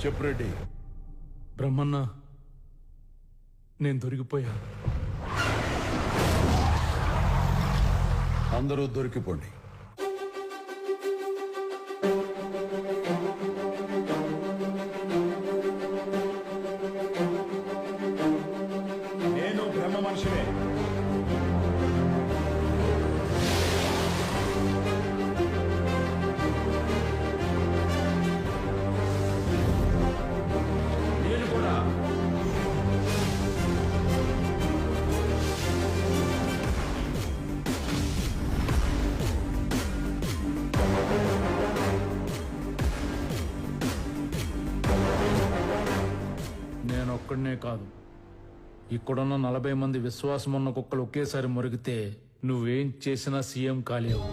చెప్పు రెడ్డి. బ్రహ్మన్న, నేను దొరికిపోయా. అందరూ దొరికిపోండి. నేను బ్రహ్మ మనిషినే. నేను కూడా. నేనొక్కడనే కాదు, ఇక్కడున్న 40 మంది విశ్వాసమున్న కుక్కలు ఒకేసారి మురిగితే నువ్వేం చేసినా సీఎం కాలేవు.